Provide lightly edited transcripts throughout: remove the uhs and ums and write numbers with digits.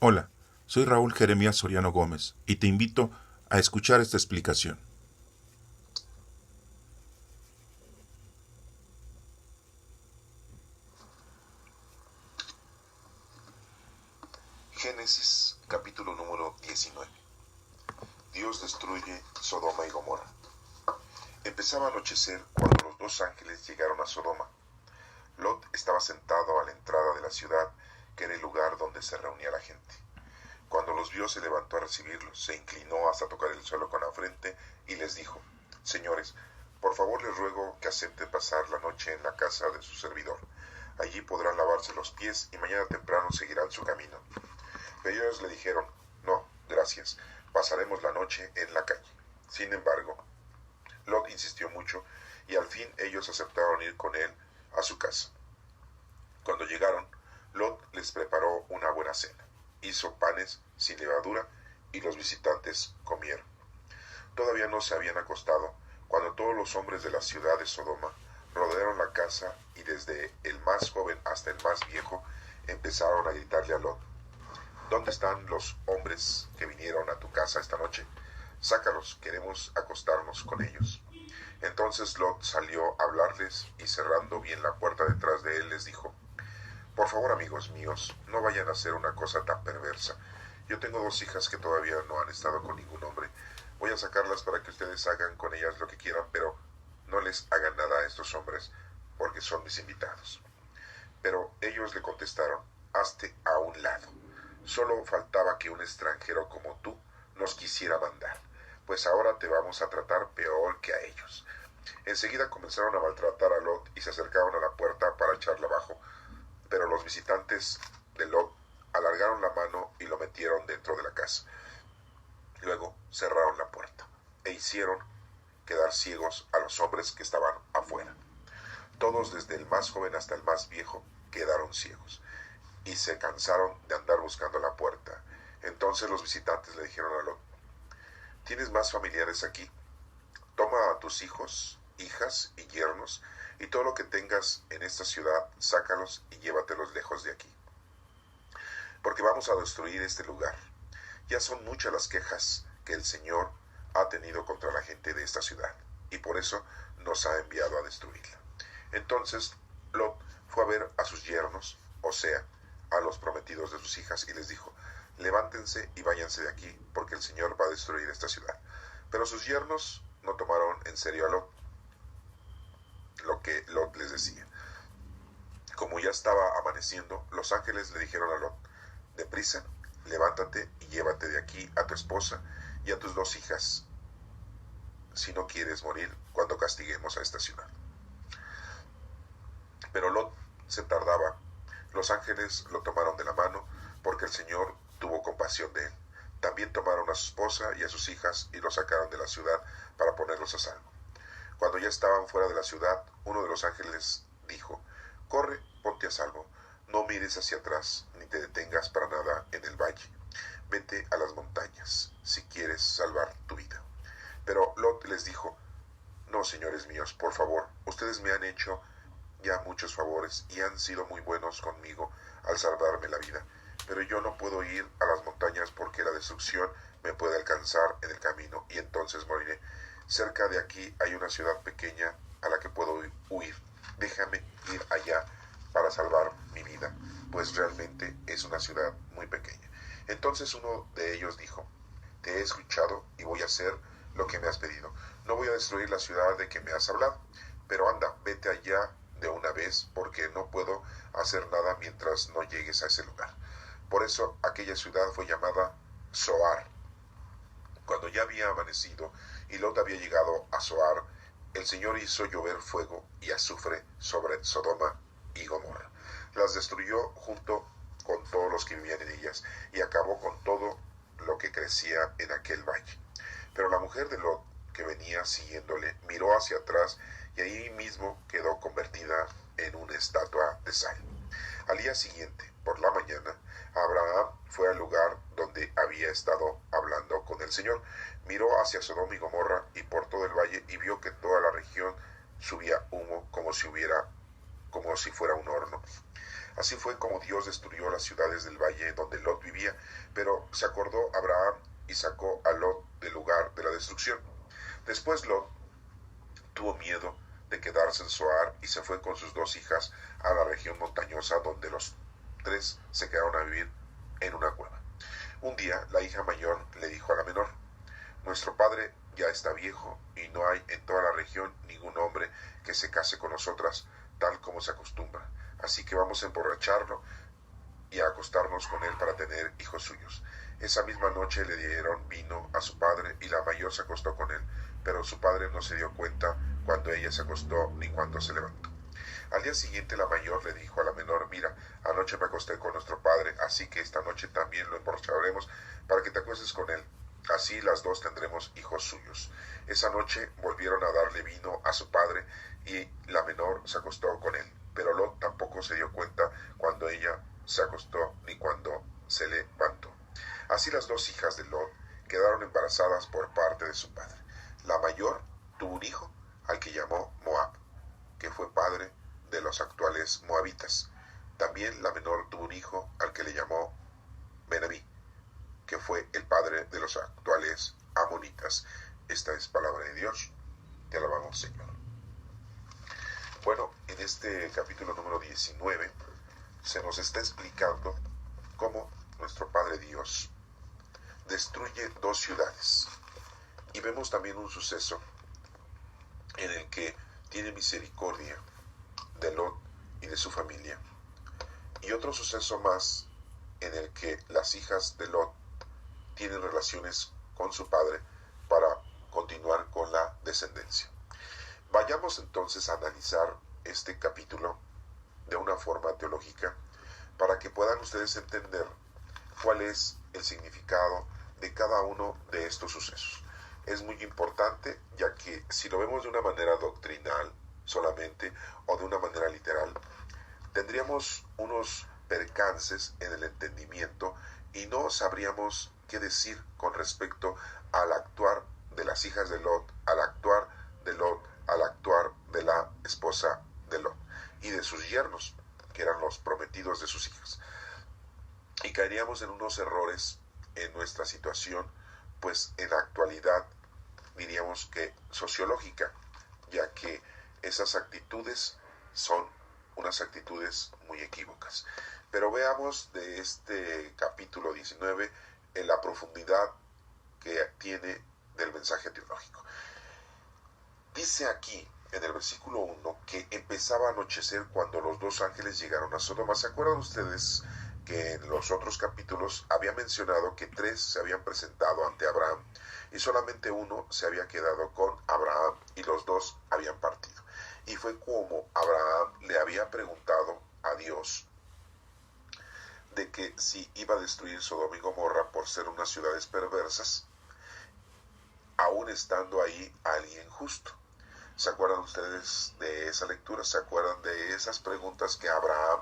Hola, soy Raúl Jeremías Soriano Gómez y te invito a escuchar esta explicación. Génesis capítulo número 19. Dios destruye Sodoma y Gomorra. Empezaba a anochecer cuando los dos ángeles llegaron a Sodoma. Lot estaba sentado a la entrada de la ciudad, que era el lugar donde se reunía la gente. Cuando los vio, se levantó a recibirlos, se inclinó hasta tocar el suelo con la frente y les dijo: Señores, por favor les ruego que acepten pasar la noche en la casa de su servidor. Allí podrán lavarse los pies y mañana temprano seguirán su camino. Pero ellos le dijeron: No, gracias, pasaremos la noche en la calle. Sin embargo, Lot insistió mucho y al fin ellos aceptaron ir con él a su casa. Cuando llegaron, Lot les preparó una buena cena. Hizo panes sin levadura y los visitantes comieron. Todavía no se habían acostado cuando todos los hombres de la ciudad de Sodoma rodearon la casa y desde el más joven hasta el más viejo empezaron a gritarle a Lot: ¿Dónde están los hombres que vinieron a tu casa esta noche? Sácalos, queremos acostarnos con ellos. Entonces Lot salió a hablarles y cerrando bien la puerta detrás de él les dijo: Por favor, amigos míos, no vayan a hacer una cosa tan perversa. Yo tengo dos hijas que todavía no han estado con ningún hombre. Voy a sacarlas para que ustedes hagan con ellas lo que quieran, pero no les hagan nada a estos hombres, porque son mis invitados. Pero ellos le contestaron: Hazte a un lado. Solo faltaba que un extranjero como tú nos quisiera mandar, pues ahora te vamos a tratar peor que a ellos. Enseguida comenzaron a maltratar a Lot y se acercaron a la puerta para echarla abajo, pero los visitantes de Lot alargaron la mano y lo metieron dentro de la casa. Luego cerraron la puerta e hicieron quedar ciegos a los hombres que estaban afuera. Todos, desde el más joven hasta el más viejo, quedaron ciegos y se cansaron de andar buscando la puerta. Entonces los visitantes le dijeron a Lot: ¿Tienes más familiares aquí? Toma a tus hijos, hijas y yernos y todo lo que tengas en esta ciudad, sácalos y llévatelos lejos de aquí, porque vamos a destruir este lugar. Ya son muchas las quejas que el Señor ha tenido contra la gente de esta ciudad, y por eso nos ha enviado a destruirla. Entonces Lot fue a ver a sus yernos, o sea, a los prometidos de sus hijas, y les dijo: Levántense y váyanse de aquí, porque el Señor va a destruir esta ciudad. Pero sus yernos no tomaron en serio a Lot, lo que Lot les decía. Como ya estaba amaneciendo, los ángeles le dijeron a Lot: Deprisa, levántate y llévate de aquí a tu esposa y a tus dos hijas, si no quieres morir cuando castiguemos a esta ciudad. Pero Lot se tardaba. Los ángeles lo tomaron de la mano, porque el Señor tuvo compasión de él. También tomaron a su esposa y a sus hijas y los sacaron de la ciudad para ponerlos a salvo. Cuando ya estaban fuera de la ciudad, uno de los ángeles dijo: Corre, ponte a salvo, no mires hacia atrás, ni te detengas para nada en el valle. Vete a las montañas, si quieres salvar tu vida. Pero Lot les dijo: No, señores míos, por favor, ustedes me han hecho ya muchos favores y han sido muy buenos conmigo al salvarme la vida, pero yo no puedo ir a las montañas porque la destrucción me puede alcanzar en el camino y entonces moriré. Cerca de aquí hay una ciudad pequeña a la que puedo huir. Déjame ir allá para salvar mi vida, pues realmente es una ciudad muy pequeña. Entonces uno de ellos dijo: Te he escuchado y voy a hacer lo que me has pedido. No voy a destruir la ciudad de que me has hablado, pero anda, vete allá de una vez, porque no puedo hacer nada mientras no llegues a ese lugar. Por eso aquella ciudad fue llamada Zoar. Cuando ya había amanecido y Lot había llegado a Zoar, el Señor hizo llover fuego y azufre sobre Sodoma y Gomorra. Las destruyó junto con todos los que vivían en ellas y acabó con todo lo que crecía en aquel valle. Pero la mujer de Lot, que venía siguiéndole, miró hacia atrás y ahí mismo quedó convertida en una estatua de sal. Al día siguiente, por la mañana, Abraham fue al lugar donde había estado hablando con el Señor. Miró hacia Sodoma y Gomorra y por todo el valle y vio que toda la región subía humo como si fuera un horno. Así fue como Dios destruyó las ciudades del valle donde Lot vivía, pero se acordó Abraham y sacó a Lot del lugar de la destrucción. Después Lot tuvo miedo de quedarse en Zoar y se fue con sus 2 hijas a la región montañosa, donde los 3 se quedaron a vivir en una cueva. Un día la hija mayor le dijo a la menor: nuestro padre ya está viejo y no hay en toda la región ningún hombre que se case con nosotras tal como se acostumbra, así que vamos a emborracharlo y a acostarnos con él para tener hijos suyos. Esa misma noche le dieron vino a su padre y la mayor se acostó con él, pero su padre no se dio cuenta cuando ella se acostó ni cuando se levantó. Al día siguiente la mayor le dijo a la menor: mira, anoche me acosté con nuestro padre, así que esta noche también lo emborracharemos para que te acuestes con él. Así las 2 tendremos hijos suyos. Esa noche volvieron a darle vino a su padre y la menor se acostó con él, pero Lot tampoco se dio cuenta cuando ella se acostó ni cuando se levantó. Así las 2 hijas de Lot quedaron embarazadas por parte de su padre. La mayor tuvo un hijo al que llamó Moab, que fue padre de los actuales moabitas. También la menor tuvo un hijo al que le llamó Ben-Ammi, que fue el padre de los actuales amonitas. Esta es palabra de Dios. Te alabamos, Señor. Bueno, en este capítulo número 19 se nos está explicando cómo nuestro Padre Dios destruye 2 ciudades. Y vemos también un suceso en el que tiene misericordia de Lot y de su familia. Y otro suceso más en el que las hijas de Lot tienen relaciones con su padre para continuar con la descendencia. Vayamos entonces a analizar este capítulo de una forma teológica para que puedan ustedes entender cuál es el significado de cada uno de estos sucesos. Es muy importante, ya que si lo vemos de una manera doctrinal solamente o de una manera literal, tendríamos unos percances en el entendimiento y no sabríamos qué decir con respecto al actuar de las hijas de Lot, al actuar de Lot, al actuar de la esposa de Lot y de sus yernos, que eran los prometidos de sus hijas. Y caeríamos en unos errores en nuestra situación, pues en la actualidad diríamos que sociológica, ya que esas actitudes son unas actitudes muy equívocas. Pero veamos de este capítulo 19 en la profundidad que tiene del mensaje teológico. Dice aquí en el versículo 1 que empezaba a anochecer cuando los 2 ángeles llegaron a Sodoma. ¿Se acuerdan ustedes que en los otros capítulos había mencionado que 3 se habían presentado ante Abraham y solamente 1 se había quedado con Abraham y los 2 habían partido? Y fue como Abraham le había preguntado a Dios de que si iba a destruir Sodoma y Gomorra por ser unas ciudades perversas, aún estando ahí alguien justo. ¿Se acuerdan ustedes de esa lectura? ¿Se acuerdan de esas preguntas que Abraham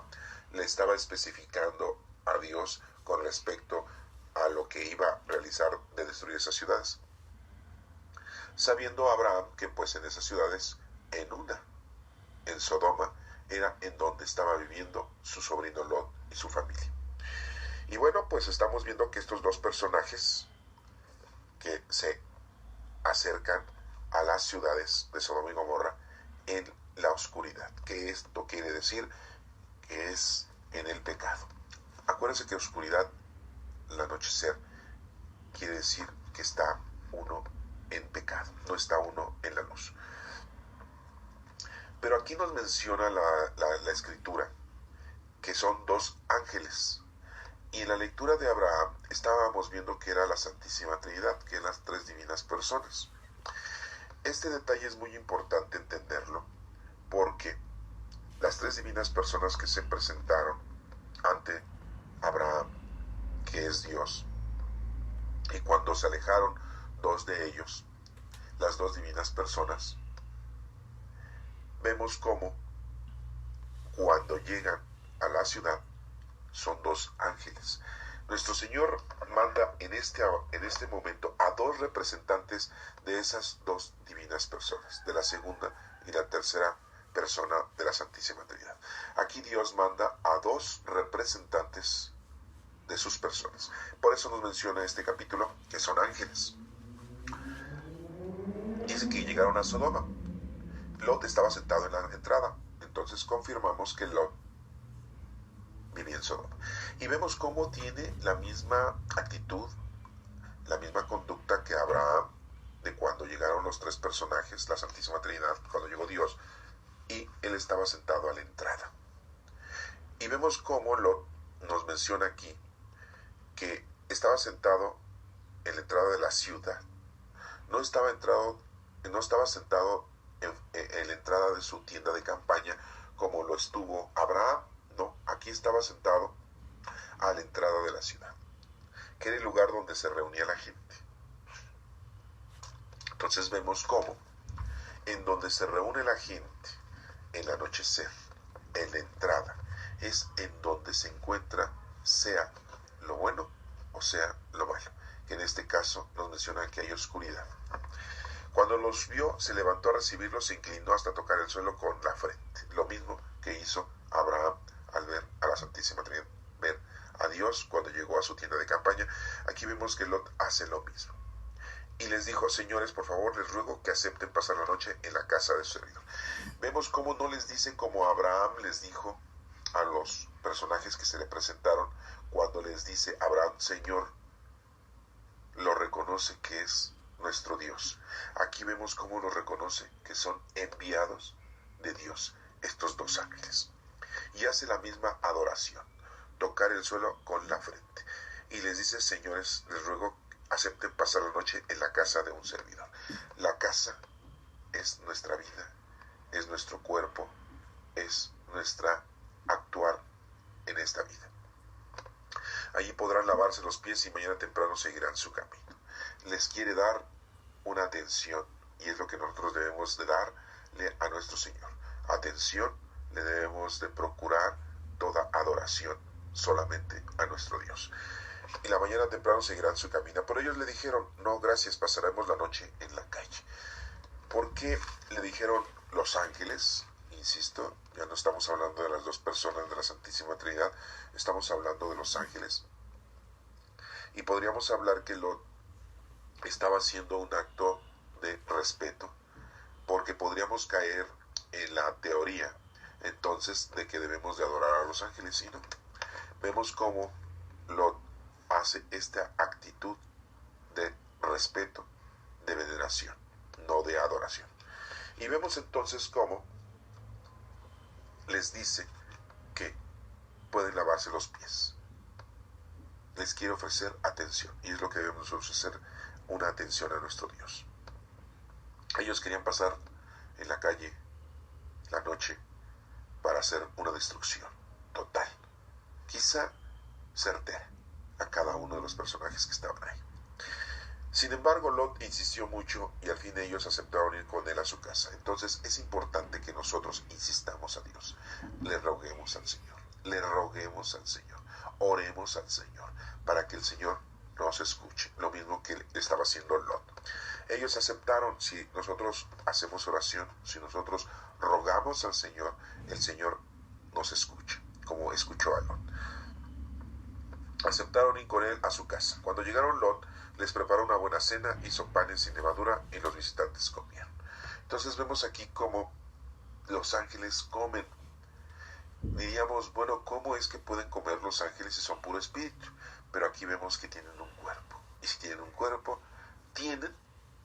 le estaba especificando a Dios con respecto a lo que iba a realizar de destruir esas ciudades? Sabiendo Abraham que pues en esas ciudades, en Sodoma, era en donde estaba viviendo su sobrino Lot y su familia. Y bueno, pues estamos viendo que estos 2 personajes que se acercan a las ciudades de Sodoma y Gomorra en la oscuridad, que esto quiere decir que es en el pecado. Acuérdense que oscuridad, el anochecer, quiere decir que está uno en pecado, no está uno en la luz. Pero aquí nos menciona la escritura que son 2 ángeles. Y en la lectura de Abraham estábamos viendo que era la Santísima Trinidad, que eran las 3 divinas personas. Este detalle es muy importante entenderlo, porque las 3 divinas personas que se presentaron ante Abraham, que es Dios, y cuando se alejaron 2 de ellos, las 2 divinas personas, vemos cómo cuando llegan a la ciudad son 2 ángeles. Nuestro Señor manda en este momento a 2 representantes de esas 2 divinas personas, de la segunda y la tercera persona de la Santísima Trinidad. Aquí Dios manda a dos representantes de sus personas. Por eso nos menciona este capítulo que son ángeles. Dice que llegaron a Sodoma. Lot estaba sentado en la entrada. Entonces confirmamos que Lot vivía en Sodoma. Y vemos cómo tiene la misma actitud, la misma conducta que Abraham, de cuando llegaron los tres personajes, la Santísima Trinidad, cuando llegó Dios, y él estaba sentado a la entrada. Y vemos cómo Lot nos menciona aquí que estaba sentado en la entrada de la ciudad. No estaba sentado en la entrada de su tienda de campaña como lo estuvo Abraham. No, aquí estaba sentado a la entrada de la ciudad, que era el lugar donde se reunía la gente. Entonces vemos cómo en donde se reúne la gente, el anochecer, en la entrada, es en donde se encuentra sea lo bueno o sea lo malo, que en este caso nos menciona que hay oscuridad. Cuando los vio, se levantó a recibirlos, se inclinó hasta tocar el suelo con la frente, lo mismo que hizo Abraham al ver a la Santísima Trinidad, ver a Dios cuando llegó a su tienda de campaña. Aquí vemos que Lot hace lo mismo. Y les dijo: señores, por favor, les ruego que acepten pasar la noche en la casa de su servidor. Vemos cómo no les dice como Abraham les dijo a los personajes que se le presentaron, cuando les dice Abraham, Señor, lo reconoce que es nuestro Dios. Aquí vemos cómo lo reconoce que son enviados de Dios, estos dos ángeles. Y hace la misma adoración, tocar el suelo con la frente. Y les dice: señores, les ruego acepten pasar la noche en la casa de un servidor. La casa es nuestra vida, es nuestro cuerpo, es nuestra actuar en esta vida. Allí podrán lavarse los pies y mañana temprano seguirán su camino. Les quiere dar una atención, y es lo que nosotros debemos de darle a nuestro Señor. Atención, le debemos de procurar toda adoración solamente a nuestro Dios. Y la mañana temprano seguirán su camino. Pero ellos le dijeron: no, gracias, pasaremos la noche en la calle. ¿Por qué le dijeron los ángeles? Insisto, ya no estamos hablando de las dos personas de la Santísima Trinidad, estamos hablando de los ángeles. Y podríamos hablar que Lot estaba haciendo un acto de respeto, porque podríamos caer en la teoría entonces de que debemos de adorar a los ángeles, y no. Vemos cómo Lot hace esta actitud de respeto, de veneración, no de adoración. Y vemos entonces cómo les dice que pueden lavarse los pies. Les quiere ofrecer atención, y es lo que debemos ofrecer, una atención a nuestro Dios. Ellos querían pasar en la calle la noche para hacer una destrucción total, quizá certera, a cada uno de los personajes que estaban ahí. Sin embargo, Lot insistió mucho y al fin ellos aceptaron ir con él a su casa. Entonces es importante que nosotros insistamos a Dios, le roguemos al Señor, oremos al Señor, para que el Señor nos escuche, lo mismo que estaba haciendo Lot. Ellos aceptaron. Si nosotros hacemos oración, si nosotros rogamos al Señor, el Señor nos escucha, como escuchó a Lot. Aceptaron ir con él a su casa. Cuando llegaron, Lot les preparó una buena cena, hizo panes sin levadura y los visitantes comieron. Entonces vemos aquí cómo los ángeles comen. Diríamos, bueno, ¿cómo es que pueden comer los ángeles si son puro espíritu? Pero aquí vemos que tienen un cuerpo. Y si tienen un cuerpo, tienen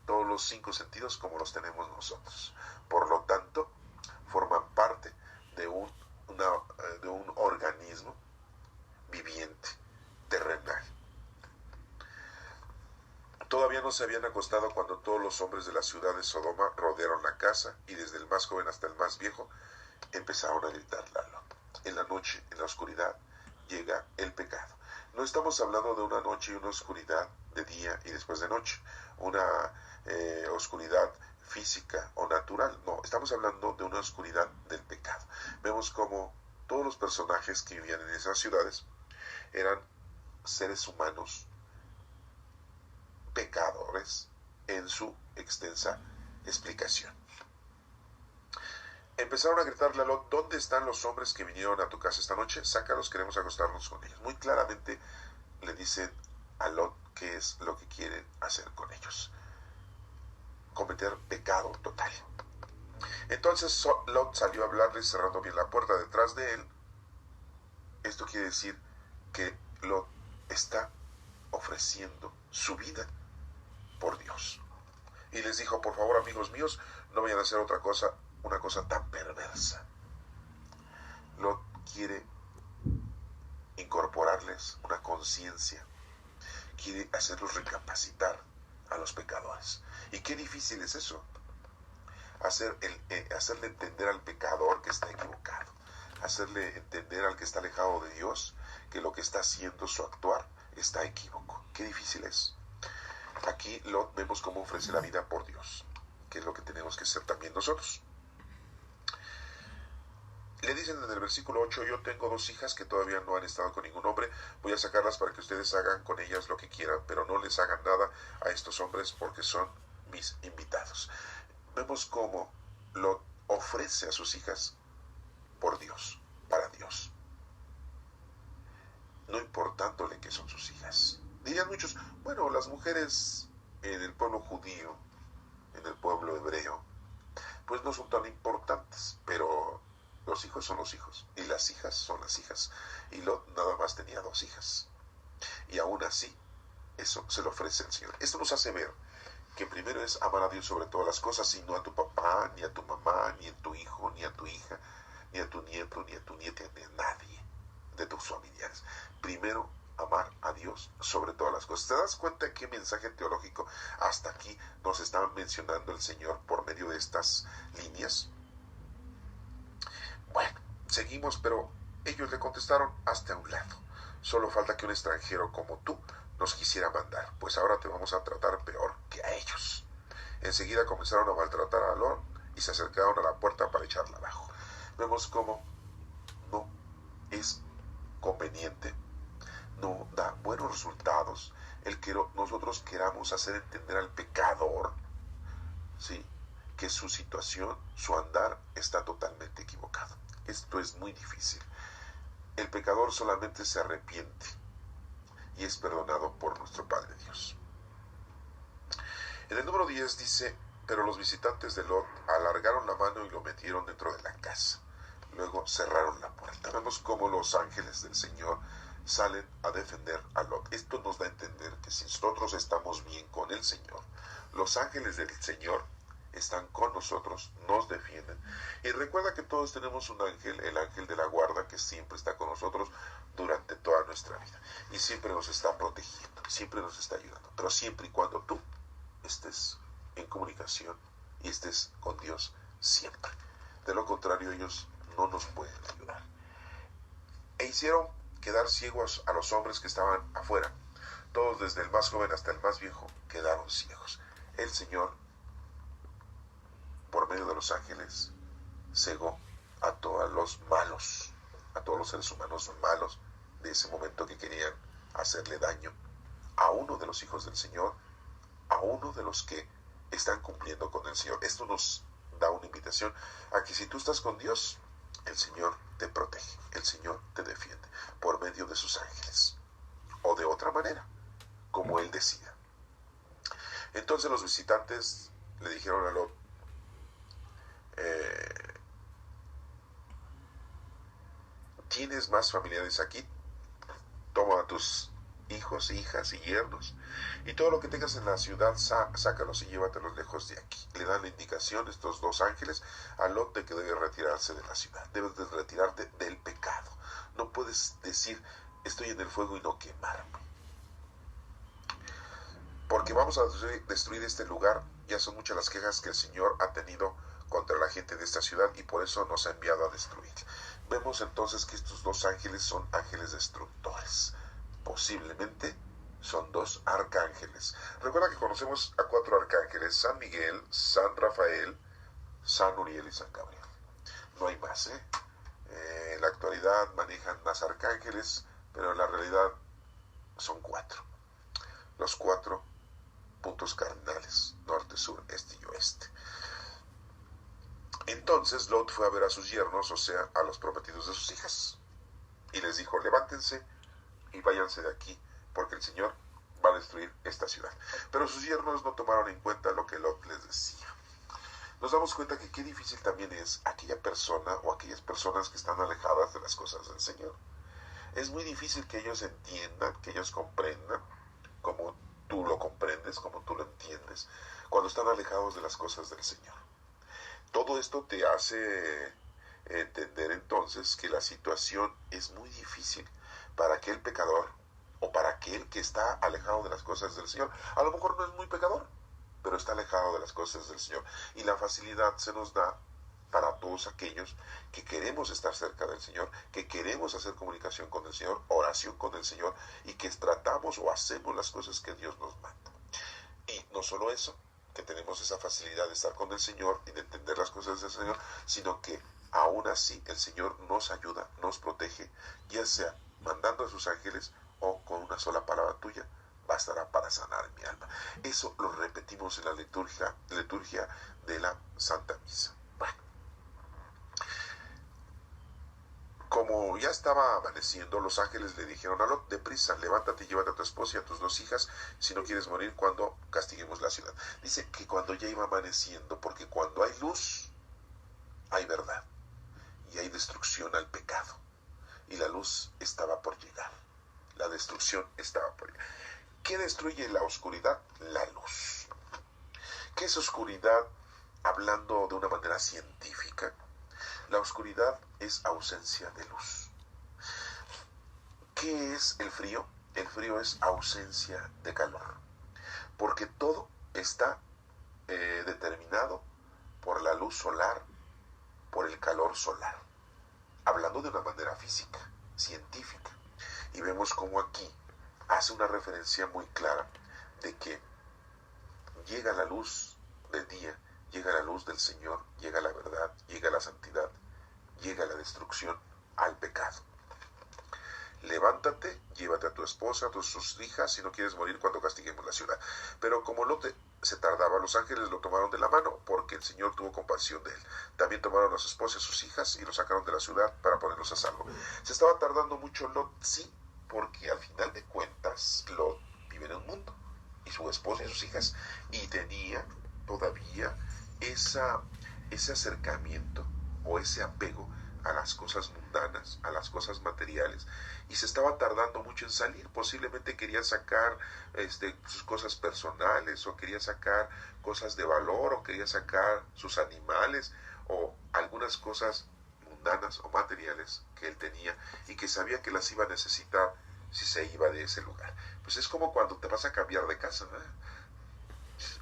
todos los 5 sentidos como los tenemos nosotros. Por lo tanto, forman parte de un organismo viviente, terrenal. Todavía no se habían acostado cuando todos los hombres de la ciudad de Sodoma rodearon la casa, y desde el más joven hasta el más viejo empezaron a gritar Lalo. En la noche, en la oscuridad, llega el pecado. No estamos hablando de una noche y una oscuridad de día y después de noche, una oscuridad física o natural. No, estamos hablando de una oscuridad del pecado. Vemos como todos los personajes que vivían en esas ciudades eran seres humanos pecadores en su extensa explicación. empezaron a gritarle a Lot: ¿dónde están los hombres que vinieron a tu casa esta noche? Sácalos, queremos acostarnos con ellos. Muy claramente le dicen a Lot qué es lo que quieren hacer con ellos: cometer pecado total. Entonces Lot salió a hablarle cerrando bien la puerta detrás de él. Esto quiere decir que Lot está ofreciendo su vida por Dios. Y les dijo: por favor, amigos míos, no vayan a hacer una cosa tan perversa. Lot quiere incorporarles una conciencia, quiere hacerlos recapacitar a los pecadores. Y qué difícil es eso, hacerle entender al pecador que está equivocado, hacerle entender al que está alejado de Dios que lo que está haciendo, su actuar, está equívoco. Qué difícil es. Aquí Lot vemos cómo ofrece la vida por Dios, que es lo que tenemos que hacer también nosotros. Le dicen en el versículo 8: yo tengo 2 hijas que todavía no han estado con ningún hombre, voy a sacarlas para que ustedes hagan con ellas lo que quieran, pero no les hagan nada a estos hombres porque son mis invitados. Vemos cómo Lot ofrece a sus hijas por Dios, para Dios, no importándole que son sus hijas. Dirían muchos: bueno, las mujeres en el pueblo judío, en el pueblo hebreo, pues no son tan importantes, pero los hijos son los hijos, y las hijas son las hijas. Y Lot nada más tenía 2 hijas, y aún así, eso se lo ofrece al Señor. Esto nos hace ver que primero es amar a Dios sobre todas las cosas, y no a tu papá, ni a tu mamá, ni a tu hijo, ni a tu hija, ni a tu nieto, ni a tu nieta, ni a nadie de tus familiares. Primero, amar a Dios sobre todas las cosas. ¿Te das cuenta de qué mensaje teológico hasta aquí nos está mencionando el Señor por medio de estas líneas? Bueno, seguimos, pero ellos le contestaron: hazte a un lado. Solo falta que un extranjero como tú nos quisiera mandar, pues ahora te vamos a tratar peor que a ellos. Enseguida comenzaron a maltratar a Lot y se acercaron a la puerta para echarla abajo. Vemos cómo no es conveniente, no da buenos resultados el que nosotros queramos hacer entender al pecador, ¿sí?, que su situación, su andar está totalmente equivocado. Esto es muy difícil. El pecador solamente se arrepiente y es perdonado por nuestro Padre Dios. En el número 10 dice: pero los visitantes de Lot alargaron la mano y lo metieron dentro de la casa. Luego cerraron la puerta. Vemos cómo los ángeles del Señor salen a defender a Lot. Esto nos da a entender que si nosotros estamos bien con el Señor, los ángeles del Señor están con nosotros, nos defienden. Y recuerda que todos tenemos un ángel, el ángel de la guarda, que siempre está con nosotros durante toda nuestra vida. Y siempre nos está protegiendo, siempre nos está ayudando. Pero siempre y cuando tú estés en comunicación y estés con Dios siempre. De lo contrario, ellos no nos pueden ayudar. E hicieron quedar ciegos a los hombres que estaban afuera. Todos, desde el más joven hasta el más viejo, quedaron ciegos. El Señor, por medio de los ángeles, cegó a todos los malos, a todos los seres humanos malos de ese momento que querían hacerle daño a uno de los hijos del Señor, a uno de los que están cumpliendo con el Señor. Esto nos da una invitación a que si tú estás con Dios, el Señor te protege, el Señor te defiende por medio de sus ángeles, o de otra manera, como Él decida. Entonces los visitantes le dijeron a Lot: ¿tienes más familiares aquí? Toma a tus hijos, hijas y yernos, y todo lo que tengas en la ciudad, sácalos y llévatelos lejos de aquí. Le dan la indicación estos 2 ángeles a Lot de que debe retirarse de la ciudad. Debes de retirarte del pecado. No puedes decir: estoy en el fuego y no quemarme, porque vamos a destruir este lugar. Ya son muchas las quejas que el Señor ha tenido contra la gente de esta ciudad y por eso nos ha enviado a destruir. Vemos entonces que estos 2 ángeles son ángeles destructores. Posiblemente son 2 arcángeles. Recuerda que conocemos a 4 arcángeles: San Miguel, San Rafael, San Uriel y San Gabriel. No hay más, en la actualidad manejan más arcángeles, pero en la realidad son 4. Los 4 puntos cardinales: norte, sur, este y oeste. Entonces Lot fue a ver a sus yernos, o sea, a los prometidos de sus hijas, y les dijo: levántense y váyanse de aquí, porque el Señor va a destruir esta ciudad. Pero sus yernos no tomaron en cuenta lo que Lot les decía. Nos damos cuenta que qué difícil también es aquella persona o aquellas personas que están alejadas de las cosas del Señor. Es muy difícil que ellos entiendan, que ellos comprendan como tú lo comprendes, como tú lo entiendes, cuando están alejados de las cosas del Señor. Todo esto te hace entender entonces que la situación es muy difícil para aquel pecador o para aquel que está alejado de las cosas del Señor. A lo mejor no es muy pecador, pero está alejado de las cosas del Señor. Y la facilidad se nos da para todos aquellos que queremos estar cerca del Señor, que queremos hacer comunicación con el Señor, oración con el Señor, y que tratamos o hacemos las cosas que Dios nos manda. Y no solo eso, que tenemos esa facilidad de estar con el Señor y de entender las cosas del Señor, sino que aún así el Señor nos ayuda, nos protege, ya sea mandando a sus ángeles o con una sola palabra tuya, bastará para sanar mi alma. Eso lo repetimos en la liturgia de la Santa Misa. Bueno, como ya estaba amaneciendo, los ángeles le dijeron a Lot: deprisa, levántate y llévate a tu esposa y a tus 2 hijas, si no quieres morir cuando castiguemos la ciudad. Dice que cuando ya iba amaneciendo, porque cuando hay luz, hay verdad, y hay destrucción al pecado, y la luz estaba por llegar, la destrucción estaba por llegar. ¿Qué destruye la oscuridad? La luz. ¿Qué es oscuridad? Hablando de una manera científica, la oscuridad es ausencia de luz. ¿Qué es el frío? El frío es ausencia de calor, porque todo está determinado por la luz solar, por el calor solar, hablando de una manera física, científica. Y vemos cómo aquí hace una referencia muy clara de que llega la luz del día, llega la luz del Señor, llega la verdad, llega la santidad, llega la destrucción al pecado. Levántate, llévate a tu esposa, a tus hijas, si no quieres morir cuando castiguemos la ciudad. Pero como Lot se tardaba, los ángeles lo tomaron de la mano, porque el Señor tuvo compasión de él. También tomaron a su esposa y a sus hijas y lo sacaron de la ciudad para ponerlos a salvo. Se estaba tardando mucho Lot, sí, porque al final de cuentas Lot vive en un mundo, y su esposa y sus hijas, y tenía todavía ese acercamiento o ese apego a las cosas mundanas, a las cosas materiales, y se estaba tardando mucho en salir. Posiblemente quería sacar sus cosas personales, o quería sacar cosas de valor, o quería sacar sus animales, o algunas cosas mundanas o materiales que él tenía y que sabía que las iba a necesitar si se iba de ese lugar. Pues es como cuando te vas a cambiar de casa, ¿no?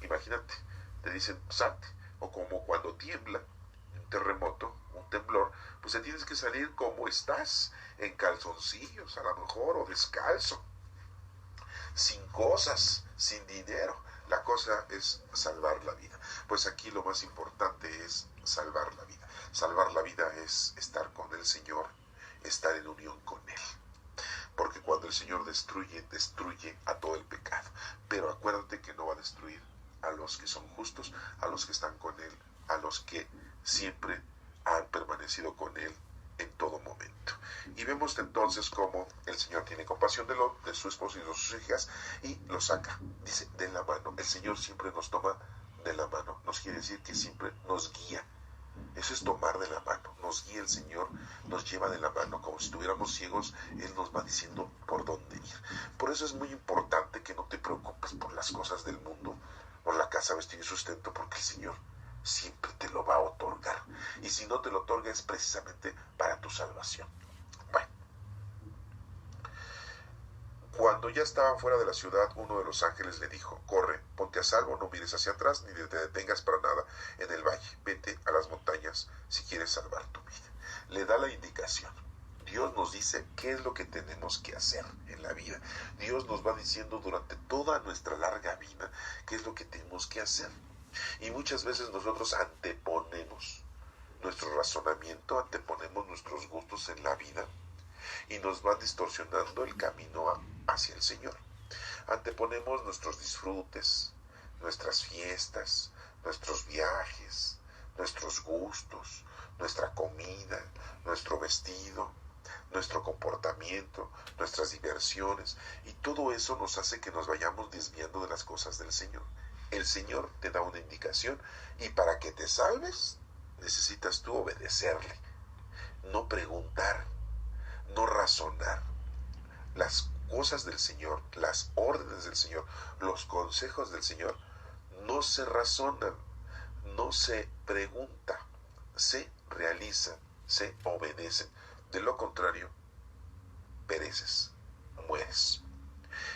Imagínate, te dicen salte, o como cuando tiembla, un terremoto, un temblor, pues te tienes que salir como estás, en calzoncillos a lo mejor, o descalzo, sin cosas, sin dinero. La cosa es salvar la vida. Pues aquí lo más importante es salvar la vida. Salvar la vida es estar con el Señor, estar en unión con Él. Porque cuando el Señor destruye, destruye a todo el pecado. Pero acuérdate que no va a destruir a los que son justos, a los que están con Él, a los que siempre han permanecido con Él en todo momento. Y vemos entonces cómo el Señor tiene compasión de Lot, de su esposo y de sus hijas, y lo saca, dice, de la mano. El Señor siempre nos toma de la mano, nos quiere decir que siempre nos guía. Eso es tomar de la mano, nos guía el Señor, nos lleva de la mano, como si estuviéramos ciegos, Él nos va diciendo por dónde ir. Por eso es muy importante que no te preocupes por las cosas del mundo, por la casa, vestido y sustento, porque el Señor siempre te lo va a otorgar. Y si no te lo otorga es precisamente para tu salvación. Bueno, cuando ya estaban fuera de la ciudad, uno de los ángeles le dijo: corre, ponte a salvo, no mires hacia atrás, ni te detengas para nada en el valle. Vete a las montañas si quieres salvar tu vida. Le da la indicación. Dios nos dice qué es lo que tenemos que hacer en la vida. Dios nos va diciendo durante toda nuestra larga vida qué es lo que tenemos que hacer. Y muchas veces nosotros anteponemos nuestro razonamiento, anteponemos nuestros gustos en la vida, y nos van distorsionando el camino hacia el Señor. Anteponemos nuestros disfrutes, nuestras fiestas, nuestros viajes, nuestros gustos, nuestra comida, nuestro vestido, nuestro comportamiento, nuestras diversiones, y todo eso nos hace que nos vayamos desviando de las cosas del Señor. El Señor te da una indicación y para que te salves necesitas tú obedecerle, no preguntar, no razonar. Las cosas del Señor, las órdenes del Señor, los consejos del Señor no se razonan, no se pregunta, se realizan, se obedecen. De lo contrario, pereces, mueres.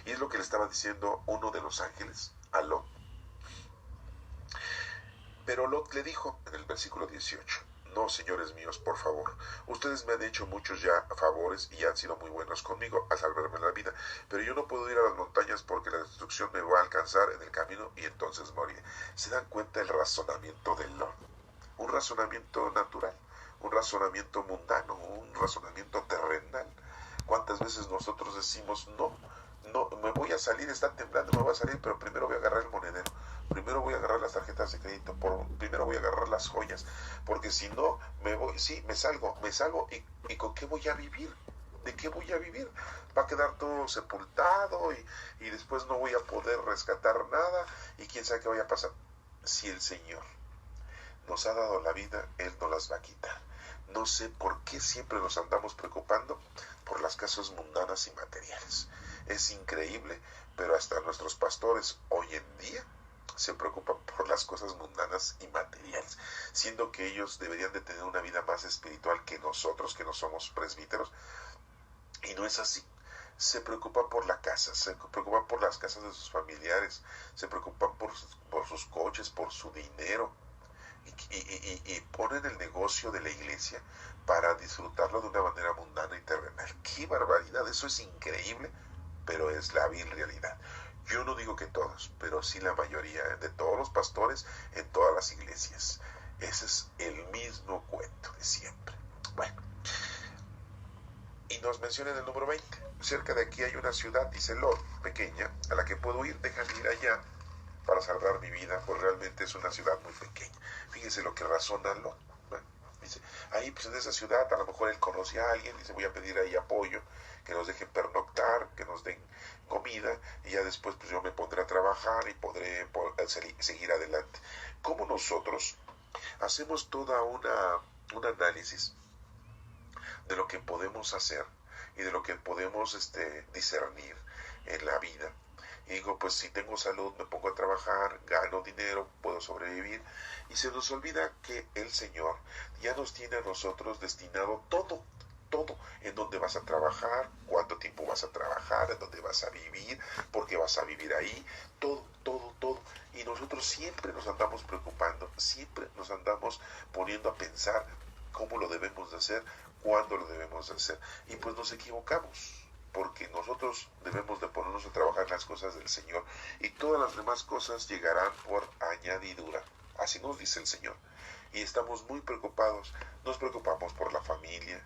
Y es lo que le estaba diciendo uno de los ángeles a Lot. Pero Lot le dijo en el versículo 18, no, señores míos, por favor, ustedes me han hecho muchos ya favores y han sido muy buenos conmigo a salvarme la vida, pero yo no puedo ir a las montañas porque la destrucción me va a alcanzar en el camino y entonces moriré. ¿Se dan cuenta el razonamiento de Lot? Un razonamiento natural, un razonamiento mundano, un razonamiento terrenal. ¿Cuántas veces nosotros decimos, no, me voy a salir, está temblando, me voy a salir, pero primero voy a agarrar el monedero, primero voy a agarrar las tarjetas de crédito, primero voy a agarrar las joyas, porque si no, me salgo, ¿y con qué voy a vivir? ¿De qué voy a vivir? Va a quedar todo sepultado y después no voy a poder rescatar nada y quién sabe qué vaya a pasar. Si el Señor nos ha dado la vida, Él nos las va a quitar. No sé por qué siempre nos andamos preocupando por las cosas mundanas y materiales. Es increíble, pero hasta nuestros pastores hoy en día se preocupan por las cosas mundanas y materiales, siendo que ellos deberían de tener una vida más espiritual que nosotros, que no somos presbíteros, y no es así. Se preocupan por la casa, se preocupan por las casas de sus familiares, se preocupan por sus coches, por su dinero, y ponen el negocio de la iglesia para disfrutarlo de una manera mundana y terrenal. ¡Qué barbaridad! Eso es increíble, pero es la vil realidad. Yo no digo que todos, pero sí la mayoría de todos los pastores en todas las iglesias. Ese es el mismo cuento de siempre. Bueno, y nos menciona en el número 20. Cerca de aquí hay una ciudad, dice Lot, pequeña, a la que puedo ir, déjame ir allá para salvar mi vida, pues realmente es una ciudad muy pequeña. Fíjense lo que razona Lot. Bueno, dice, ahí pues en esa ciudad a lo mejor él conoce a alguien, dice, voy a pedir ahí apoyo, que nos dejen pernoctar, que nos den comida, y ya después pues yo me pondré a trabajar y podré seguir adelante. Como nosotros hacemos toda un análisis de lo que podemos hacer y de lo que podemos discernir en la vida. Y digo, pues si tengo salud, me pongo a trabajar, gano dinero, puedo sobrevivir. Y se nos olvida que el Señor ya nos tiene a nosotros destinado todo, en dónde vas a trabajar, cuánto tiempo vas a trabajar, en dónde vas a vivir, por qué vas a vivir ahí, todo. Y nosotros siempre nos andamos preocupando, siempre nos andamos poniendo a pensar cómo lo debemos de hacer, cuándo lo debemos de hacer. Y pues nos equivocamos, porque nosotros debemos de ponernos a trabajar en las cosas del Señor y todas las demás cosas llegarán por añadidura. Así nos dice el Señor. Y estamos muy preocupados. Nos preocupamos por la familia,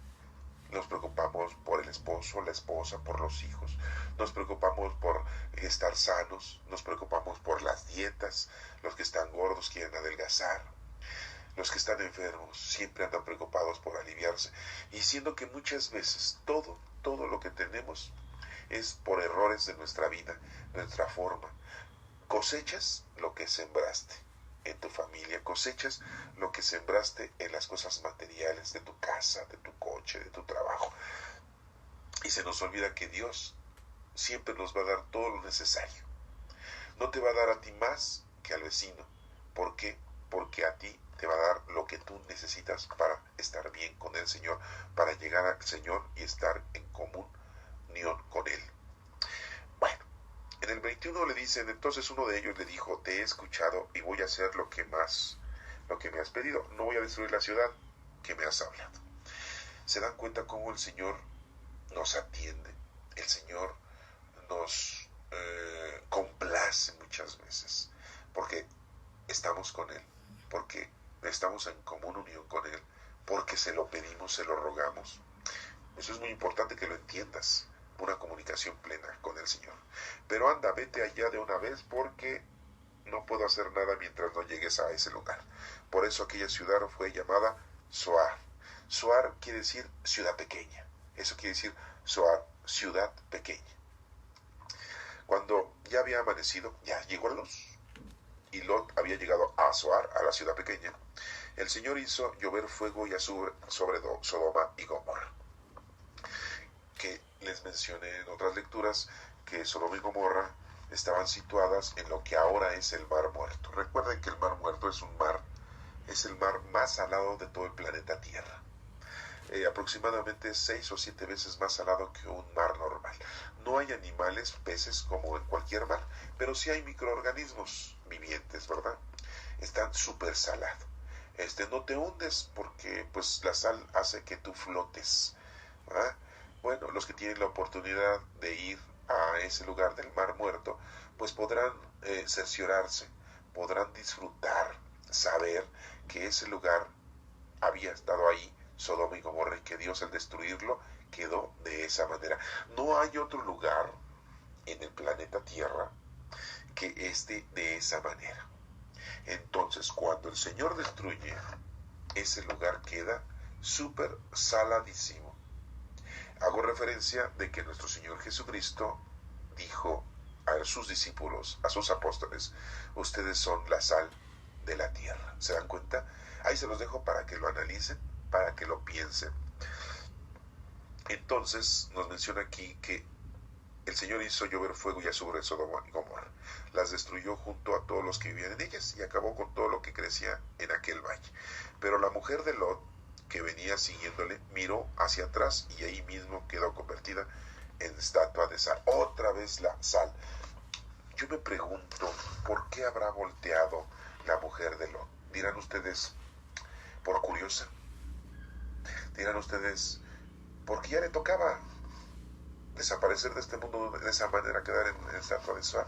nos preocupamos por el esposo, la esposa, por los hijos, nos preocupamos por estar sanos, nos preocupamos por las dietas, los que están gordos quieren adelgazar, los que están enfermos siempre andan preocupados por aliviarse, y siendo que muchas veces todo lo que tenemos es por errores de nuestra vida, nuestra forma. Cosechas lo que sembraste en tu familia, cosechas lo que sembraste en las cosas materiales de tu casa, de tu coche, de tu trabajo. Y se nos olvida que Dios siempre nos va a dar todo lo necesario. No te va a dar a ti más que al vecino. ¿Por qué? Porque a ti te va a dar lo que tú necesitas para estar bien con el Señor, para llegar al Señor y estar en comunión con Él. Bueno, en el 21 le dicen, entonces uno de ellos le dijo, te he escuchado y voy a hacer lo que me has pedido, no voy a destruir la ciudad que me has hablado. ¿Se dan cuenta cómo el Señor nos atiende? El Señor nos complace muchas veces, porque estamos con Él, porque estamos en común unión con Él, porque se lo pedimos, se lo rogamos. Eso es muy importante que lo entiendas, una comunicación plena con el Señor. Pero anda, vete allá de una vez porque no puedo hacer nada mientras no llegues a ese lugar. Por eso aquella ciudad fue llamada Zoar. Zoar quiere decir ciudad pequeña. Eso quiere decir Zoar, ciudad pequeña. Cuando ya había amanecido, ya llegó la luz, y Lot había llegado a Zoar, a la ciudad pequeña, el Señor hizo llover fuego y azufre sobre Sodoma y Gomorra. Que les mencioné en otras lecturas que Sodoma y Gomorra estaban situadas en lo que ahora es el Mar Muerto. Recuerden que el Mar Muerto es el mar más salado de todo el planeta Tierra. Aproximadamente 6 o 7 veces más salado que un mar normal. No hay animales, peces como en cualquier mar, pero sí hay microorganismos vivientes, ¿verdad? Están súper salados. No te hundes porque pues la sal hace que tú flotes, ¿verdad? Bueno, los que tienen la oportunidad de ir a ese lugar del Mar Muerto, pues podrán cerciorarse, podrán disfrutar, saber que ese lugar había estado ahí, Sodoma y Gomorra, y que Dios al destruirlo quedó de esa manera. No hay otro lugar en el planeta Tierra que esté de esa manera. Entonces, cuando el Señor destruye, ese lugar queda súper saladísimo. Hago referencia de que nuestro Señor Jesucristo dijo a sus discípulos, a sus apóstoles, ustedes son la sal de la tierra. ¿Se dan cuenta? Ahí se los dejo para que lo analicen, para que lo piensen. Entonces nos menciona aquí que el Señor hizo llover fuego y azufre en Sodoma y Gomorra. Las destruyó junto a todos los que vivían en ellas y acabó con todo lo que crecía en aquel valle. Pero la mujer de Lot, que venía siguiéndole, miró hacia atrás y ahí mismo quedó convertida en estatua de sal. Otra vez la sal. Yo me pregunto, ¿por qué habrá volteado la mujer de Lot? Dirán ustedes, por curiosa. Dirán ustedes, porque ya le tocaba desaparecer de este mundo de esa manera, quedar en estatua de sal.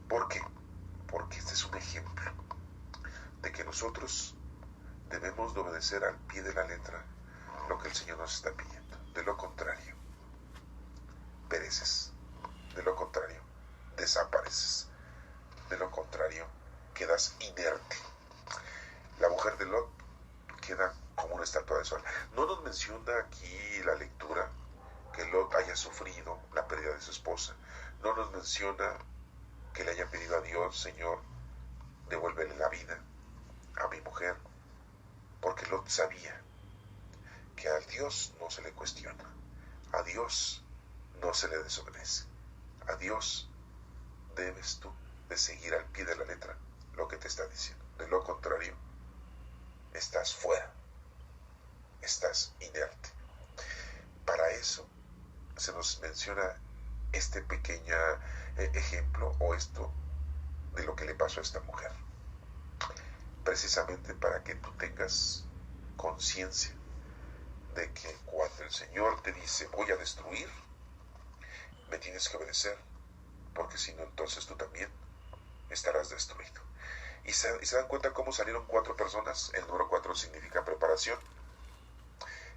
¿Por qué? Porque este es un ejemplo de que nosotros debemos de obedecer al pie de la letra lo que el Señor nos está pidiendo. De lo contrario, pereces. De lo contrario, desapareces. De lo contrario, quedas inerte. La mujer de Lot queda como una estatua de sal. No nos menciona aquí la lectura que Lot haya sufrido la pérdida de su esposa. No nos menciona que le haya pedido a Dios, Señor, devuélvele la vida a mi mujer, porque Lot sabía que a Dios no se le cuestiona, a Dios no se le desobedece, a Dios debes tú de seguir al pie de la letra lo que te está diciendo. De lo contrario, estás fuera, estás inerte. Para eso se nos menciona este pequeño ejemplo o esto de lo que le pasó a esta mujer, precisamente para que tú tengas conciencia de que cuando el Señor te dice voy a destruir, me tienes que obedecer, porque si no entonces tú también estarás destruido. Y se dan cuenta cómo salieron 4 personas. El número 4 significa preparación,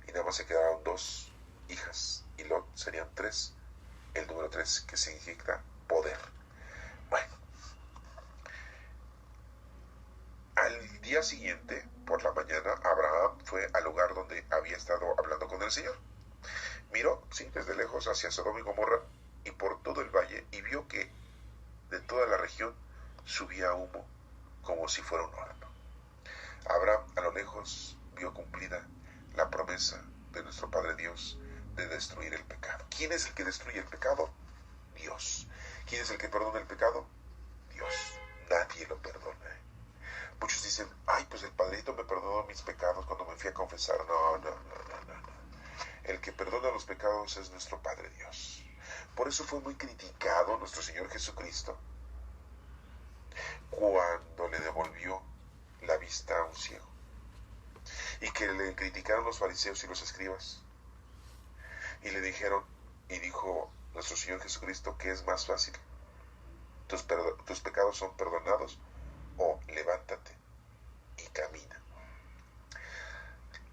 y nada más se quedaron 2 hijas, y Lot serían 3. El número 3 que significa poder. Bueno, al día siguiente, por la mañana, Abraham fue al lugar donde había estado hablando con el Señor. Miró, sí, desde lejos hacia Sodoma y Gomorra y por todo el valle, y vio que de toda la región subía humo como si fuera un horno. Abraham a lo lejos vio cumplida la promesa de nuestro Padre Dios de destruir el pecado. ¿Quién es el que destruye el pecado? Dios. ¿Quién es el que perdona el pecado? Dios. Nadie lo perdona. Muchos dicen, ay, pues el Padrito me perdonó mis pecados cuando me fui a confesar. No. El que perdona los pecados es nuestro Padre Dios. Por eso fue muy criticado nuestro Señor Jesucristo cuando le devolvió la vista a un ciego, y que le criticaron los fariseos y los escribas, y le dijeron, y dijo nuestro Señor Jesucristo, que es más fácil, tus pecados son perdonados, o levántate y camina.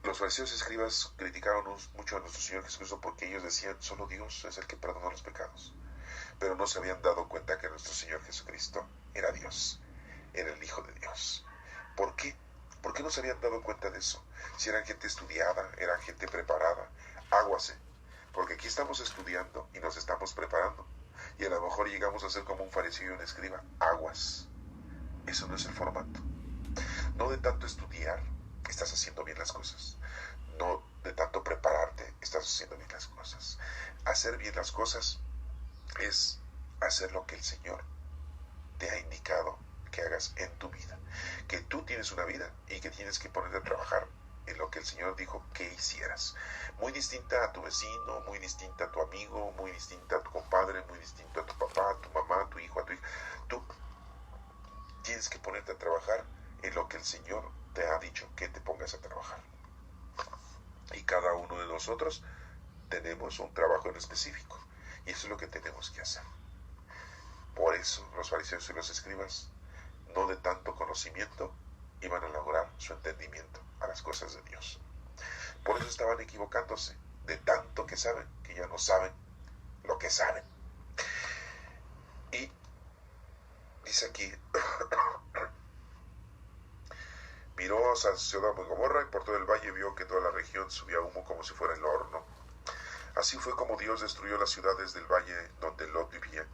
Los fariseos y escribas criticaron mucho a nuestro Señor Jesucristo porque ellos decían, solo Dios es el que perdona los pecados. pero no se habían dado cuenta que nuestro Señor Jesucristo era Dios, era el Hijo de Dios. ¿Por qué? ¿Por qué no se habían dado cuenta de eso? Si eran gente estudiada, eran gente preparada, águase, porque aquí estamos estudiando y nos estamos preparando, y a lo mejor llegamos a ser como un fariseo y un escriba, aguas. Eso no es el formato. No de tanto estudiar, estás haciendo bien las cosas. No de tanto prepararte, estás haciendo bien las cosas. Hacer bien las cosas es hacer lo que el Señor te ha indicado que hagas en tu vida. Que tú tienes una vida y que tienes que ponerte a trabajar en lo que el Señor dijo que hicieras. Muy distinta a tu vecino, muy distinta a tu amigo, muy distinta a tu compadre, muy distinto a tu papá, a tu mamá, a tu hijo, a tu hija. Tú tienes que ponerte a trabajar en lo que el Señor te ha dicho que te pongas a trabajar. Y cada uno de nosotros tenemos un trabajo en específico. Y eso es lo que tenemos que hacer. Por eso los fariseos y los escribas, no de tanto conocimiento, iban a lograr su entendimiento a las cosas de Dios. Por eso estaban equivocándose, de tanto que saben, que ya no saben lo que saben. Y dice aquí, miró a Sodoma y Gomorra y por todo el valle vio que toda la región subía humo como si fuera el horno. Así fue como Dios destruyó las ciudades del valle donde Lot vivía,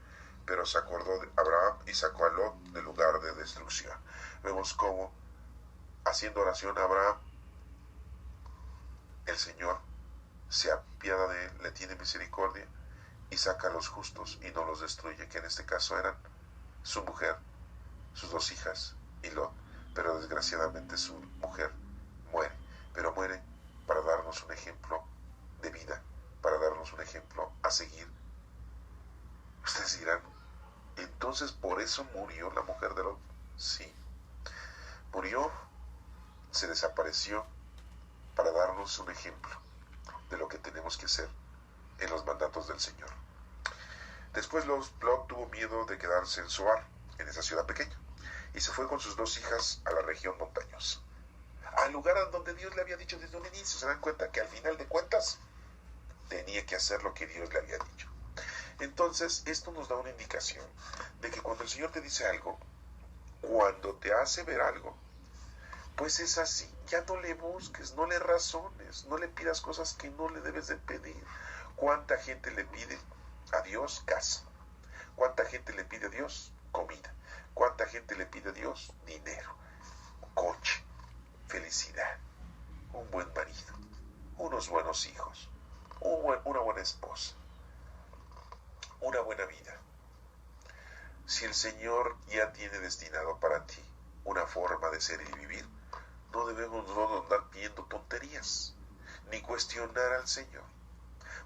pero se acordó de Abraham y sacó a Lot del lugar de destrucción. Vemos cómo, haciendo oración a Abraham, el Señor se apiada de él, le tiene misericordia y saca a los justos y no los destruye, que en este caso eran su mujer, sus dos hijas y Lot. Pero desgraciadamente su mujer muere, pero muere para darnos un ejemplo de vida, para darnos un ejemplo a seguir. Ustedes dirán, entonces por eso murió la mujer de Lot. Sí, murió, se desapareció para darnos un ejemplo de lo que tenemos que hacer en los mandatos del Señor. Después Lot tuvo miedo de quedarse en Zoar, en esa ciudad pequeña, y se fue con sus dos hijas a la región montañosa, al lugar a donde Dios le había dicho desde un inicio. Se dan cuenta que al final de cuentas tenía que hacer lo que Dios le había dicho. Entonces esto nos da una indicación de que cuando el Señor te dice algo, cuando te hace ver algo, pues es así. Ya no le busques, no le razones, no le pidas cosas que no le debes de pedir. ¿Cuánta gente le pide a Dios casa? ¿Cuánta gente le pide a Dios comida? ¿Cuánta gente le pide a Dios dinero, coche, felicidad, un buen marido, unos buenos hijos, una buena esposa, una buena vida? Si el Señor ya tiene destinado para ti una forma de ser y de vivir, no debemos no andar pidiendo tonterías, ni cuestionar al Señor.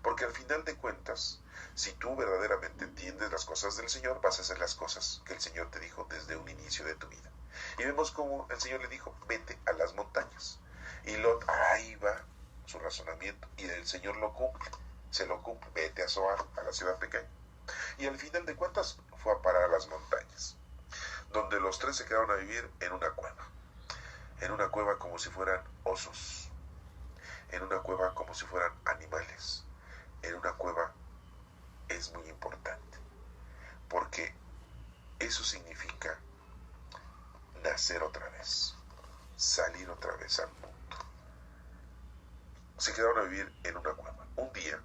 Porque al final de cuentas, si tú verdaderamente entiendes las cosas del Señor, vas a hacer las cosas que el Señor te dijo desde un inicio de tu vida. Y vemos cómo el Señor le dijo, vete a las montañas. Y Lot, ahí va su razonamiento, y el Señor lo cumple, se lo cumple, vete a Zoar, a la ciudad pequeña. Y al final de cuentas fue a parar a las montañas, donde los tres se quedaron a vivir en una cueva como si fueran osos, en una cueva como si fueran animales, en una cueva. Es muy importante, porque eso significa nacer otra vez, salir otra vez al mundo. Se quedaron a vivir en una cueva. Un día,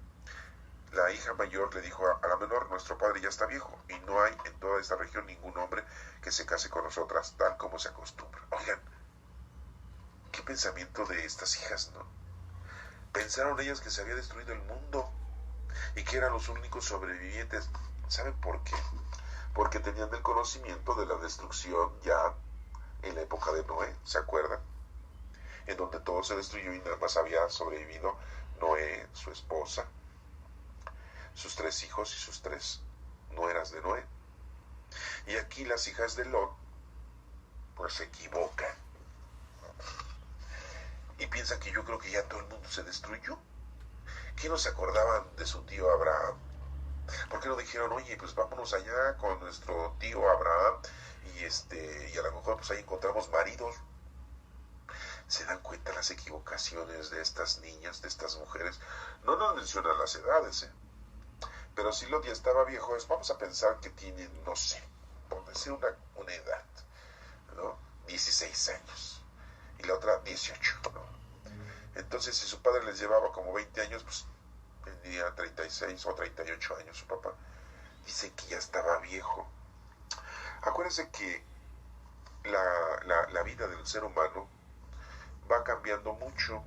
la hija mayor le dijo a la menor, nuestro padre ya está viejo, y no hay en toda esta región ningún hombre que se case con nosotras, tal como se acostumbra. Oigan, qué pensamiento de estas hijas, ¿no? Pensaron ellas que se había destruido el mundo y que eran los únicos sobrevivientes. ¿Saben por qué? Porque tenían el conocimiento de la destrucción ya en la época de Noé, ¿se acuerdan? En donde todo se destruyó y nada más había sobrevivido Noé, su esposa, sus tres hijos y sus tres nueras de Noé. Y aquí las hijas de Lot pues se equivocan y piensan que yo creo que ya todo el mundo se destruyó. ¿Qué no se acordaban de su tío Abraham? ¿Por qué no dijeron, oye, pues vámonos allá con nuestro tío Abraham y a lo mejor pues ahí encontramos maridos? ¿Se dan cuenta las equivocaciones de estas niñas, de estas mujeres? No nos mencionan las edades, Pero si Lot ya estaba viejo, vamos a pensar que tiene, no sé, por decir una edad, ¿no? 16 años. Y la otra 18, ¿no? Entonces, si su padre les llevaba como 20 años, pues tendría 36 o 38 años su papá. Dice que ya estaba viejo. Acuérdense que la vida del ser humano va cambiando mucho.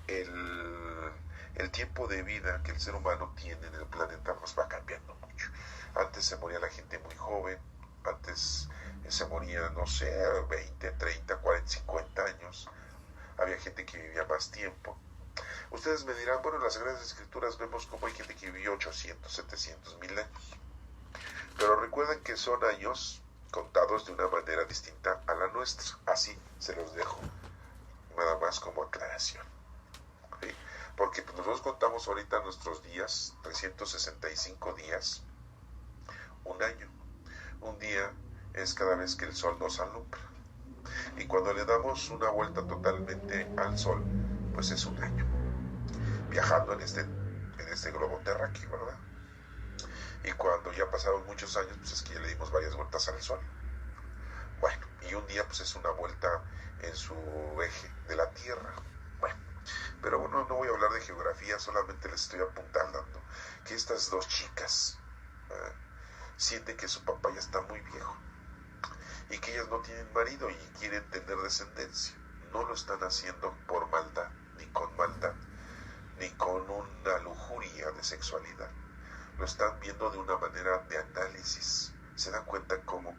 El tiempo de vida que el ser humano tiene en el planeta pues va cambiando mucho. Antes se moría la gente muy joven, antes se moría, no sé, 20, 30, 40, 50 años. Había gente que vivía más tiempo. Ustedes me dirán, bueno, en las Sagradas Escrituras vemos cómo hay gente que vivió 800, 700, 1000 años. Pero recuerden que son años contados de una manera distinta a la nuestra. Así se los dejo, nada más como aclaración. ¿Sí? Porque pues, nosotros contamos ahorita nuestros días, 365 días, un año. Un día es cada vez que el sol nos alumbra. Y cuando le damos una vuelta totalmente al sol, pues es un año. Viajando en este globo terráqueo, ¿verdad? Y cuando ya pasaron muchos años, pues es que ya le dimos varias vueltas al sol. Bueno, y un día pues es una vuelta en su eje de la Tierra. Bueno, pero bueno, no voy a hablar de geografía, solamente les estoy apuntando que estas dos chicas sienten que su papá ya está muy viejo y que ellas no tienen marido y quieren tener descendencia. No lo están haciendo por maldad, ni con maldad, ni con una lujuria de sexualidad. Lo están viendo de una manera de análisis. Se dan cuenta cómo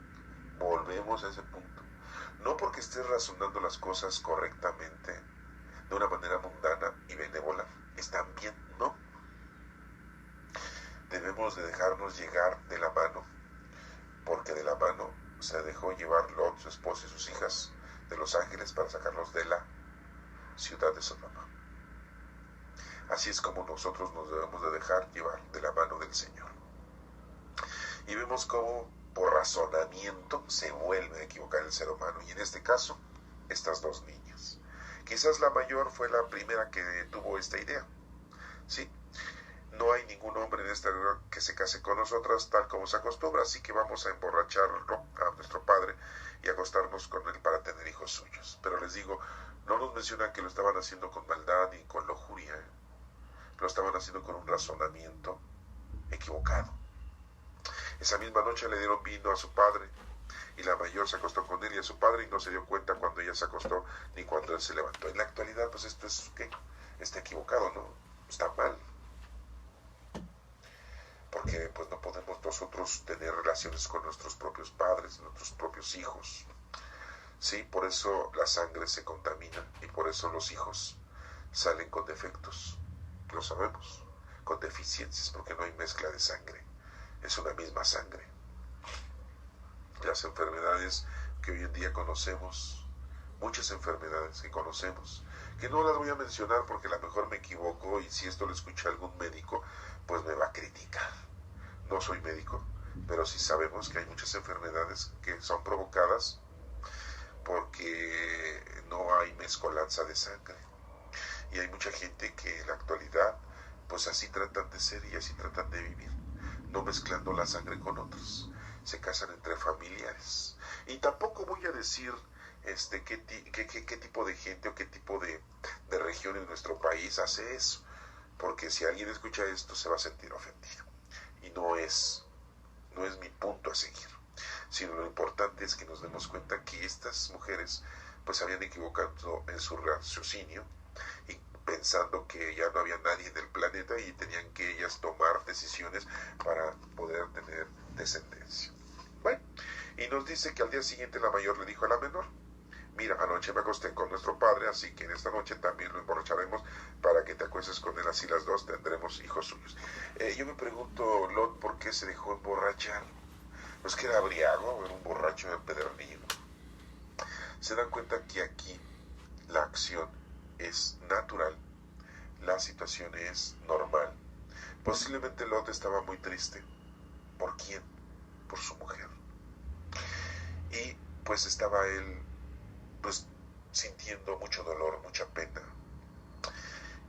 volvemos a ese punto. No porque estés razonando las cosas correctamente, de una manera mundana y benévola, están bien, no. Debemos de dejarnos llegar de la mano, porque de la mano se dejó llevar Lot, su esposa y sus hijas de los ángeles para sacarlos de la ciudad de Sodoma. Así es como nosotros nos debemos de dejar llevar de la mano del Señor. Y vemos cómo por razonamiento se vuelve a equivocar el ser humano. Y en este caso, estas dos niñas. Quizás la mayor fue la primera que tuvo esta idea. Sí, no hay ningún hombre en esta guerra que se case con nosotras tal como se acostumbra, así que vamos a emborracharlo a nuestro padre y acostarnos con él para tener hijos suyos. Pero les digo, no nos mencionan que lo estaban haciendo con maldad ni con lujuria, lo estaban haciendo con un razonamiento equivocado. Esa misma noche le dieron vino a su padre y la mayor se acostó con él y a su padre y no se dio cuenta cuando ella se acostó ni cuando él se levantó. En la actualidad, pues esto es ¿qué? Está equivocado, ¿no? Está mal. Porque pues no podemos nosotros tener relaciones con nuestros propios padres, nuestros propios hijos. Sí, por eso la sangre se contamina y por eso los hijos salen con defectos. Lo sabemos, con deficiencias, porque no hay mezcla de sangre. Es una misma sangre. Las enfermedades que hoy en día conocemos, muchas enfermedades que conocemos, que no las voy a mencionar porque a lo mejor me equivoco y si esto lo escucha algún médico, pues me va a criticar. No soy médico, pero sí sabemos que hay muchas enfermedades que son provocadas porque no hay mezcolanza de sangre. Y hay mucha gente que en la actualidad, pues así tratan de ser y así tratan de vivir, no mezclando la sangre con otros. Se casan entre familiares. Y tampoco voy a decir qué tipo de gente o qué tipo de región en nuestro país hace eso, porque si alguien escucha esto se va a sentir ofendido. Y no es mi punto a seguir, sino lo importante es que nos demos cuenta que estas mujeres pues habían equivocado en su raciocinio y pensando que ya no había nadie en el planeta y tenían que ellas tomar decisiones para poder tener descendencia. Bueno, y nos dice que al día siguiente la mayor le dijo a la menor: mira, anoche me acosté con nuestro padre, así que en esta noche también lo emborracharemos para que te acuestes con él, así las dos tendremos hijos suyos. Yo me pregunto, Lot, ¿por qué se dejó emborrachar? Pues que era briago, era un borracho empedernido. Se dan cuenta que aquí la acción es natural, la situación es normal. Posiblemente Lot estaba muy triste. ¿Por quién? Por su mujer. Y pues estaba él pues sintiendo mucho dolor, mucha pena.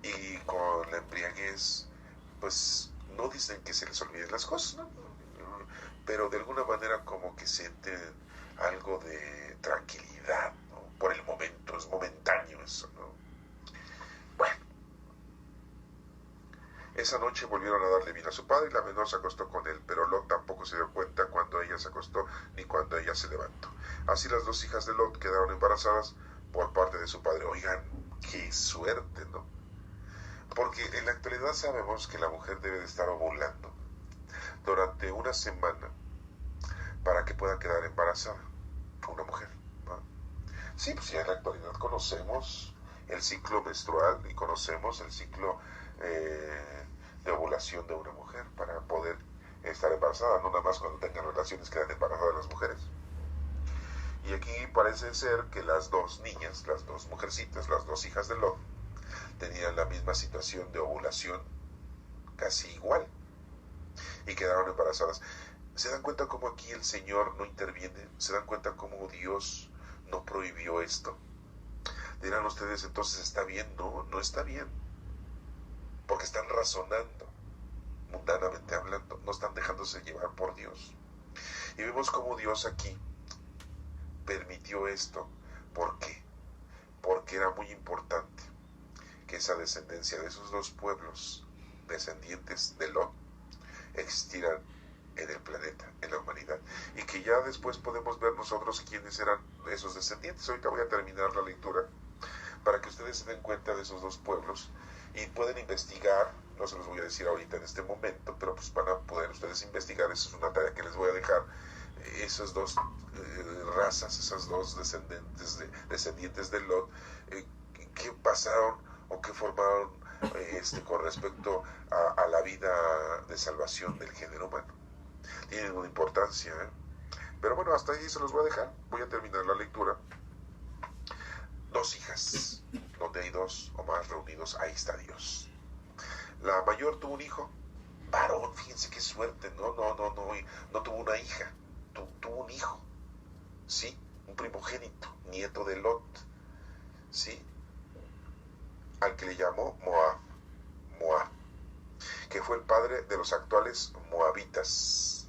Y con la embriaguez pues no dicen que se les olviden las cosas, ¿no? Pero de alguna manera como que sienten algo de tranquilidad, ¿no? Por el momento, es momentáneo eso, ¿no? Bueno, esa noche volvieron a darle vino a su padre y la menor se acostó con él, pero Lot tampoco se dio cuenta cuando ella se acostó ni cuando ella se levantó. Así las dos hijas de Lot quedaron embarazadas por parte de su padre. Oigan, qué suerte, ¿no? Porque en la actualidad sabemos que la mujer debe de estar ovulando durante una semana para que pueda quedar embarazada una mujer, ¿no? Sí, pues ya en la actualidad conocemos el ciclo menstrual y conocemos el ciclo de ovulación de una mujer para poder estar embarazada, no nada más cuando tengan relaciones quedan embarazadas las mujeres. Y aquí parece ser que las dos niñas, las dos mujercitas, las dos hijas de Lot, tenían la misma situación de ovulación casi igual y quedaron embarazadas. ¿Se dan cuenta cómo aquí el Señor no interviene? ¿Se dan cuenta cómo Dios no prohibió esto? Dirán ustedes, entonces está bien. No, no está bien, porque están razonando, mundanamente hablando, no están dejándose llevar por Dios. Y vemos cómo Dios aquí permitió esto. ¿Por qué? Porque era muy importante que esa descendencia de esos dos pueblos, descendientes de Lot, existieran en el planeta, en la humanidad, y que ya después podemos ver nosotros quiénes eran esos descendientes. Ahorita voy a terminar la lectura para que ustedes se den cuenta de esos dos pueblos y pueden investigar. No se los voy a decir ahorita en este momento, pero pues van a poder ustedes investigar. Esa es una tarea que les voy a dejar. Esas dos razas, esas dos descendientes de Lot, qué pasaron o qué formaron con respecto a la vida de salvación del género humano. Tienen una importancia, ¿eh? Pero bueno, hasta ahí se los voy a dejar. Voy a terminar la lectura. Dos hijas, donde hay dos o más reunidos, ahí está Dios. La mayor tuvo un hijo varón, fíjense qué suerte, no tuvo una hija, tuvo un hijo, sí, un primogénito, nieto de Lot, sí, al que le llamó Moab, que fue el padre de los actuales moabitas.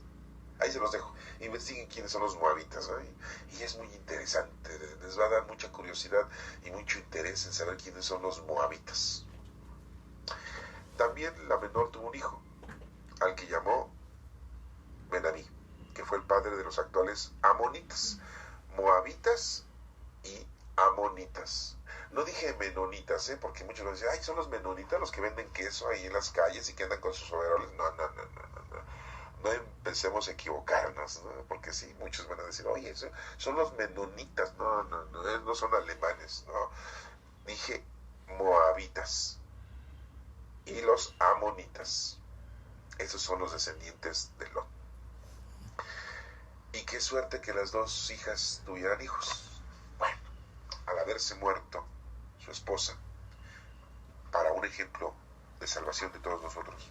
Ahí se los dejo. Investiguen quiénes son los moabitas, ¿no? Y es muy interesante, les va a dar mucha curiosidad y mucho interés en saber quiénes son los moabitas. También la menor tuvo un hijo, al que llamó Ben-Amí, que fue el padre de los actuales amonitas, moabitas y amonitas. No dije menonitas, porque muchos van a decir, ay, son los menonitas los que venden queso ahí en las calles y que andan con sus overoles. No empecemos a equivocarnos, ¿no? Porque sí, muchos van a decir, oye, son los menonitas. No son alemanes, no. Dije moabitas y los amonitas. Esos son los descendientes de Lot. Y qué suerte que las dos hijas tuvieran hijos. Bueno, al haberse muerto su esposa, para un ejemplo de salvación de todos nosotros,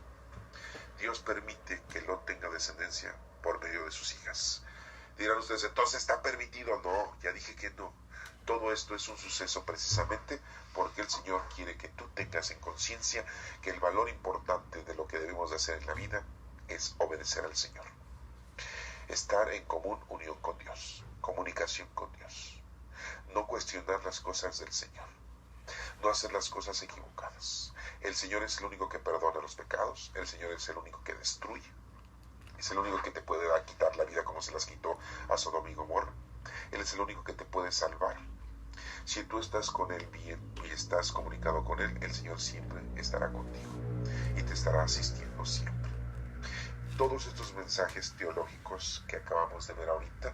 Dios permite que Lot tenga descendencia por medio de sus hijas. Dirán ustedes, entonces está permitido. No, ya dije que no. Todo esto es un suceso precisamente porque el Señor quiere que tú tengas en conciencia que el valor importante de lo que debemos de hacer en la vida es obedecer al Señor. Estar en común unión con Dios, comunicación con Dios. No cuestionar las cosas del Señor. No hacer las cosas equivocadas. El Señor es el único que perdona los pecados. El Señor es el único que destruye. Es el único que te puede quitar la vida como se las quitó a Sodoma y Gomorra. Él es el único que te puede salvar. Si tú estás con Él bien y estás comunicado con Él, el Señor siempre estará contigo y te estará asistiendo siempre. Todos estos mensajes teológicos que acabamos de ver ahorita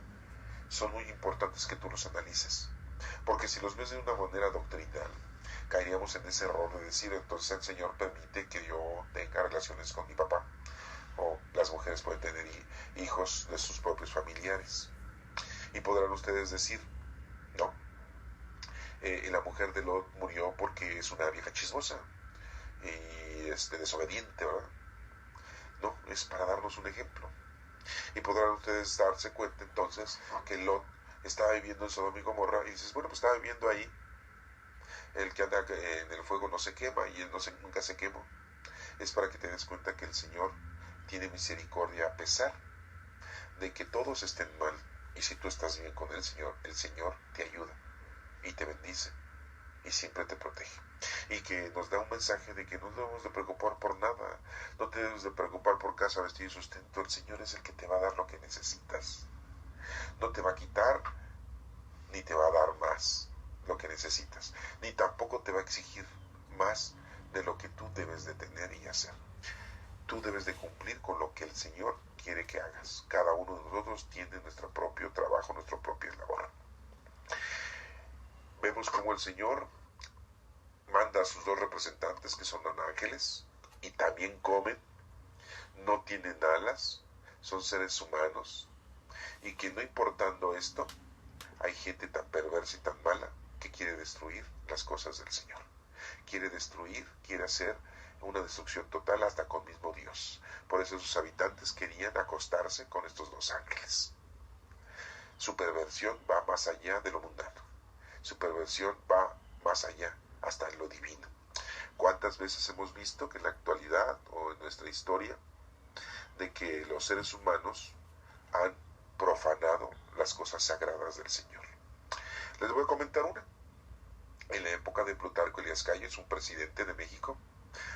son muy importantes que tú los analices, porque si los ves de una manera doctrinal, caeríamos en ese error de decir, entonces el Señor permite que yo tenga relaciones con mi papá, o las mujeres pueden tener hijos de sus propios familiares. Y podrán ustedes decir, no, la mujer de Lot murió porque es una vieja chismosa y desobediente, ¿verdad? No, es para darnos un ejemplo. Y podrán ustedes darse cuenta entonces que Lot estaba viviendo en Sodoma y Gomorra y dices, bueno, pues estaba viviendo ahí. El que anda en el fuego no se quema y él nunca se quemó. es para que te des cuenta que el Señor tiene misericordia a pesar de que todos estén mal. Y si tú estás bien con el Señor te ayuda y te bendice y siempre te protege. Y que nos da un mensaje de que no debemos de preocupar por nada, no te debes de preocupar por casa, vestido y sustento. El Señor es el que te va a dar lo que necesitas. No te va a quitar ni te va a dar más lo que necesitas, ni tampoco te va a exigir más de lo que tú debes de tener y hacer. Tú debes de cumplir con lo que el Señor quiere que hagas. Cada uno de nosotros tiene nuestro propio trabajo, nuestra propia labor. Vemos como el Señor manda a sus dos representantes, que son ángeles, y también comen, no tienen alas, son seres humanos, y que no importando esto, hay gente tan perversa y tan mala que quiere destruir las cosas del Señor. Quiere destruir, quiere hacer una destrucción total hasta con mismo Dios. Por eso sus habitantes querían acostarse con estos dos ángeles. Su perversión va más allá de lo mundano. Su perversión va más allá, hasta lo divino. ¿Cuántas veces hemos visto que en la actualidad o en nuestra historia de que los seres humanos han profanado las cosas sagradas del Señor? Les voy a comentar una. En la época de Plutarco Elías Calles, un presidente de México,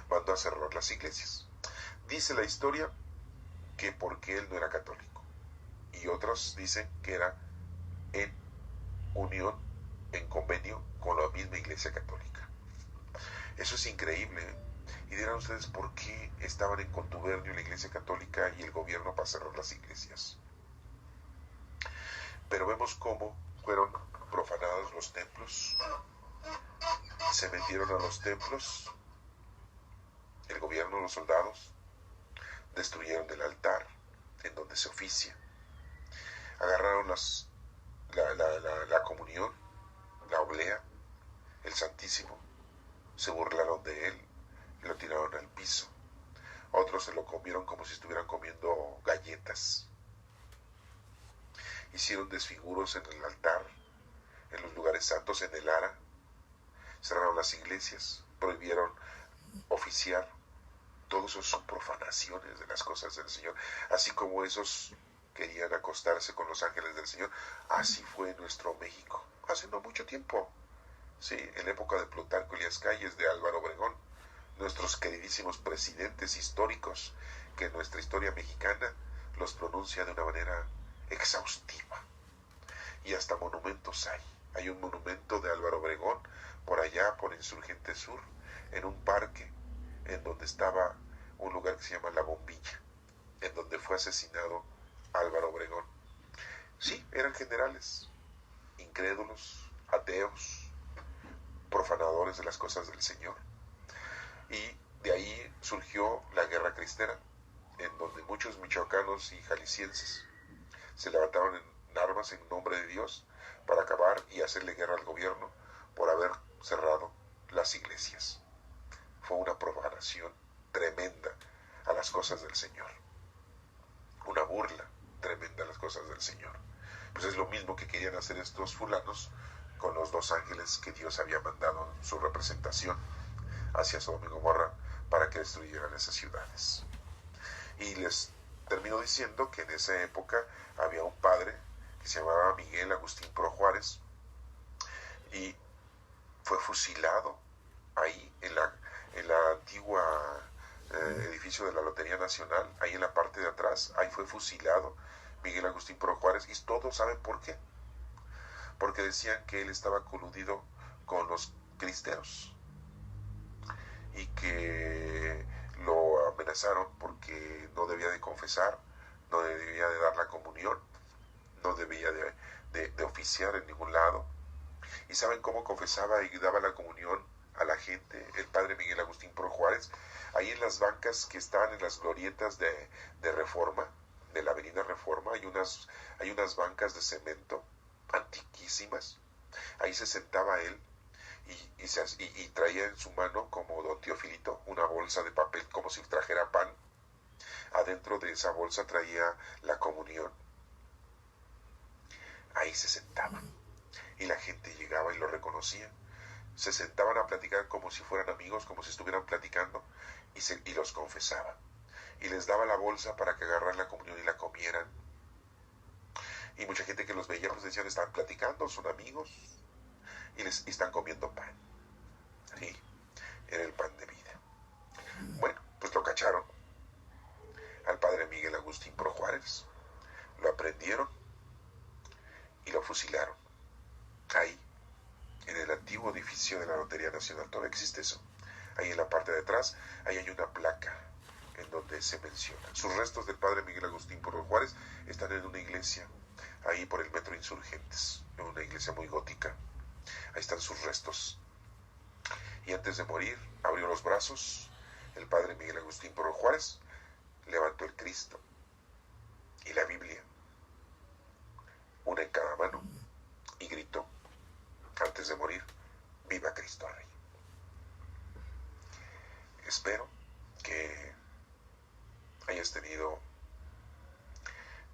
mandó a cerrar las iglesias. Dice la historia que porque él no era católico, y otros dicen que era en unión, en convenio con la misma iglesia católica. Eso es increíble, ¿eh? Y dirán ustedes por qué estaban en contubernio la iglesia católica y el gobierno para cerrar las iglesias. Pero vemos cómo fueron profanados los templos, se metieron a los templos, el gobierno, los soldados, destruyeron el altar en donde se oficia, agarraron la comunión, la oblea, el Santísimo, se burlaron de él y lo tiraron al piso. Otros se lo comieron como si estuvieran comiendo galletas. Hicieron desfiguros en el altar, en los lugares santos, en el ara. Cerraron las iglesias, prohibieron oficiar. Todo eso son profanaciones de las cosas del Señor. Así como esos querían acostarse con los ángeles del Señor, así fue en nuestro México, hace no mucho tiempo. Sí, en la época de Plutarco Elías Calles, de Álvaro Obregón, nuestros queridísimos presidentes históricos, que en nuestra historia mexicana los pronuncia de una manera exhaustiva. Y hasta monumentos hay. Hay un monumento de Álvaro Obregón, por allá, por Insurgente Sur, en un parque, en donde estaba un lugar que se llama La Bombilla, en donde fue asesinado Álvaro Obregón. Sí, eran generales, incrédulos, ateos, profanadores de las cosas del Señor. Y de ahí surgió la Guerra Cristera, en donde muchos michoacanos y jaliscienses se levantaron en armas en nombre de Dios para acabar y hacerle guerra al gobierno por haber cerrado las iglesias. Fue una profanación tremenda a las cosas del Señor, una burla tremenda a las cosas del Señor. Pues es lo mismo que querían hacer estos fulanos con los dos ángeles que Dios había mandado en su representación hacia Sodoma y Gomorra para que destruyeran esas ciudades. Y les termino diciendo que en esa época había un padre que se llamaba Miguel Agustín Pro Juárez y fue fusilado ahí en la antigua edificio de la Lotería Nacional, ahí en la parte de atrás, ahí fue fusilado Miguel Agustín Pro Juárez. Y todos saben por qué. Porque decían que él estaba coludido con los cristeros y que lo amenazaron porque no debía de confesar, no debía de dar la comunión, no debía de oficiar en ningún lado. ¿Y saben cómo confesaba y daba la comunión a la gente el padre Miguel Agustín Pro Juárez? Ahí en las bancas que están en las glorietas de Reforma, de la avenida Reforma, hay unas bancas de cemento antiquísimas. Ahí se sentaba él y traía en su mano, como don Teofilito, una bolsa de papel como si trajera pan. Adentro de esa bolsa traía la comunión. Ahí se sentaba y la gente llegaba y lo reconocía. Se sentaban a platicar como si fueran amigos, como si estuvieran platicando, y los confesaba. Y les daba la bolsa para que agarraran la comunión y la comieran. Y mucha gente que los veía pues decían, están platicando, son amigos y están comiendo pan. ¿Sí? Era el pan de vida. Bueno, pues lo cacharon al padre Miguel Agustín Pro Juárez, lo aprendieron y lo fusilaron. Ahí, en el antiguo edificio de la Lotería Nacional, todavía existe eso. Ahí en la parte de atrás, ahí hay una placa en donde se menciona. Sus restos del padre Miguel Agustín Pro Juárez están en una iglesia, ahí por el Metro Insurgentes, en una iglesia muy gótica. Ahí están sus restos. Y antes de morir, abrió los brazos, el padre Miguel Agustín Pro Juárez levantó el Cristo y la Biblia, una en cada mano, y gritó, antes de morir, ¡viva Cristo Rey! Espero que hayas tenido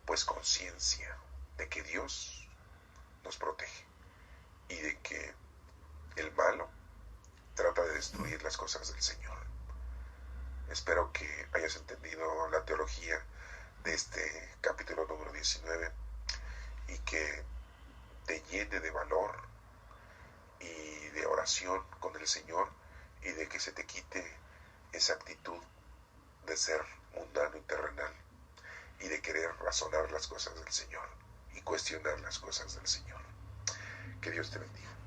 pues conciencia de que Dios nos protege y de que el malo trata de destruir las cosas del Señor. Espero que hayas entendido la teología de este capítulo número 19 y que te llene de valor y de oración con el Señor y de que se te quite esa actitud de ser mundano y terrenal y de querer razonar las cosas del Señor y cuestionar las cosas del Señor. Que Dios te bendiga.